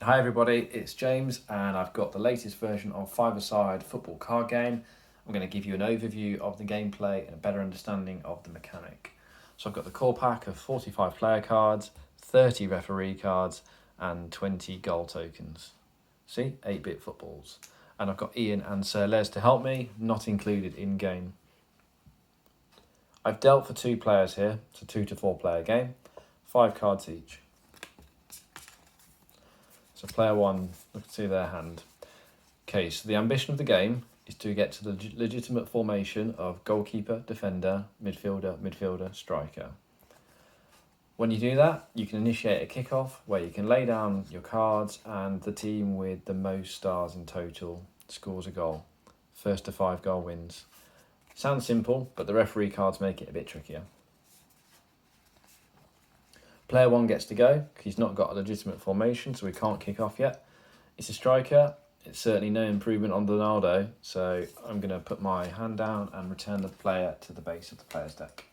Hi everybody, it's James and I've got the latest version of Fiveaside football card game. I'm going to give you an overview of the gameplay and a better understanding of the mechanic. So I've got the core pack of 45 player cards, 30 referee cards and 20 goal tokens. See, 8-bit footballs. And I've got Ian and Sir Les to help me, not included in game. I've dealt for 2 players here, it's a 2 to 4 player game, 5 cards each. So player 1, look to their hand. Okay, so the ambition of the game is to get to the legitimate formation of goalkeeper, defender, midfielder, striker. When you do that, you can initiate a kickoff where you can lay down your cards and the team with the most stars in total scores a goal. First to 5 goal wins. Sounds simple, but the referee cards make it a bit trickier. Player 1 gets to go, because he's not got a legitimate formation, so we can't kick off yet. It's a striker. It's certainly no improvement on Ronaldo, so I'm going to put my hand down and return the player to the base of the player's deck.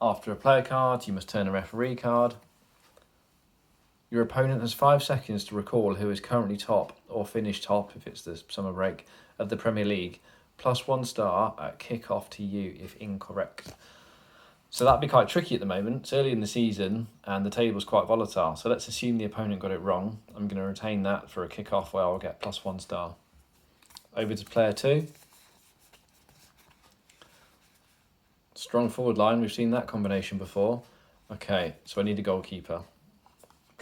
After a player card, you must turn a referee card. Your opponent has 5 seconds to recall who is currently top, or finished top if it's the summer break, of the Premier League, plus 1 star at kick-off to you if incorrect. So that'd be quite tricky at the moment. It's early in the season and the table's quite volatile. So let's assume the opponent got it wrong. I'm going to retain that for a kick-off where I'll get plus 1 star. Over to player 2. Strong forward line, we've seen that combination before. Okay, so I need a goalkeeper.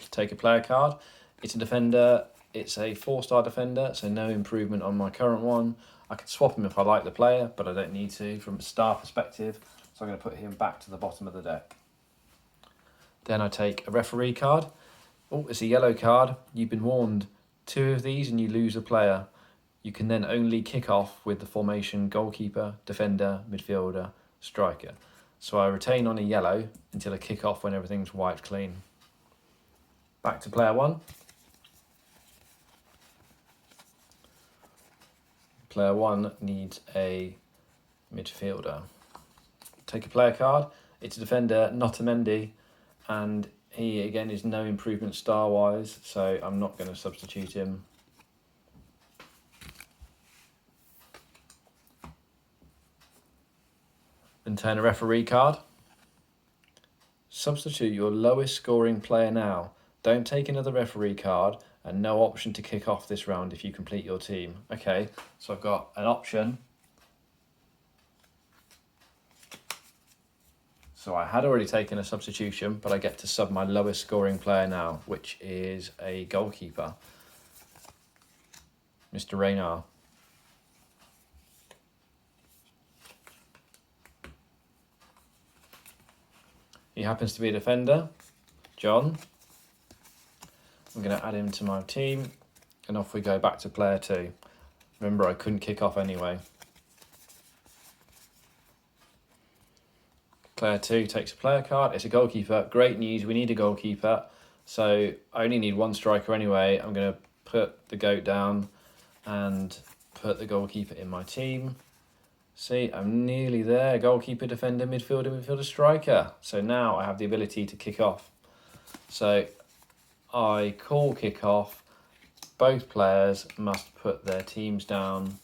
Take a player card. It's a defender. It's a 4-star defender, so no improvement on my current one. I could swap him if I like the player, but I don't need to from a star perspective. So I'm going to put him back to the bottom of the deck. Then I take a referee card. Oh, it's a yellow card. You've been warned. 2 of these and you lose a player. You can then only kick off with the formation goalkeeper, defender, midfielder, striker. So I retain on a yellow until I kick off when everything's wiped clean. Back to player 1. Player 1 needs a midfielder. Take a player card. It's a defender, not a Mendy, and he again is no improvement star wise, so I'm not going to substitute him. Then turn a referee card. Substitute your lowest scoring player now. Don't take another referee card and no option to kick off this round if you complete your team. Okay, so I've got an option. So I had already taken a substitution, but I get to sub my lowest scoring player now, which is a goalkeeper, Mr. Reynard. He happens to be a defender, John. I'm going to add him to my team, and off we go back to player 2. Remember, I couldn't kick off anyway. Player 2 takes a player card. It's a goalkeeper. Great news, we need a goalkeeper. So I only need 1 striker anyway. I'm going to put the goat down and put the goalkeeper in my team. See, I'm nearly there. Goalkeeper, defender, midfielder, striker. So now I have the ability to kick off. So I call kick off. Both players must put their teams down.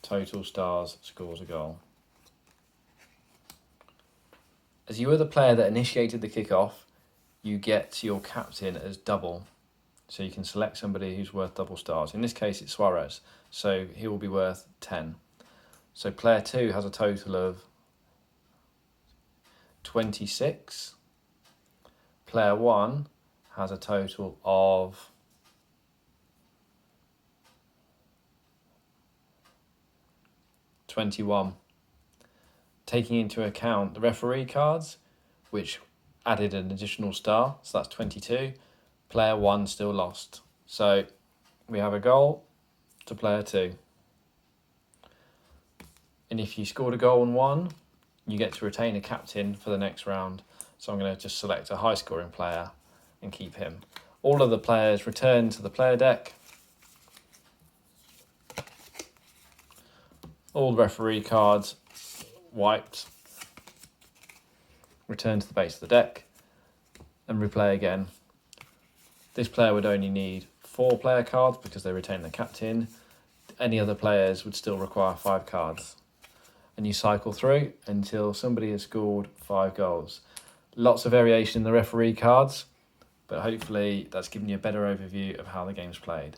Total stars, scores a goal. As you are the player that initiated the kickoff, you get your captain as double. So you can select somebody who's worth double stars. In this case, it's Suarez. So he will be worth 10. So player 2 has a total of 26. Player 1 has a total of 21. Taking into account the referee cards, which added an additional star, so that's 22. Player 1 still lost. So we have a goal to player 2. And if you scored a goal and won, you get to retain a captain for the next round. So I'm going to just select a high scoring player and keep him. All of the players return to the player deck. All referee cards wiped. Return to the base of the deck and replay again. This player would only need 4 player cards because they retain the captain. Any other players would still require 5 cards. And you cycle through until somebody has scored 5 goals. Lots of variation in the referee cards, but hopefully that's given you a better overview of how the game's played.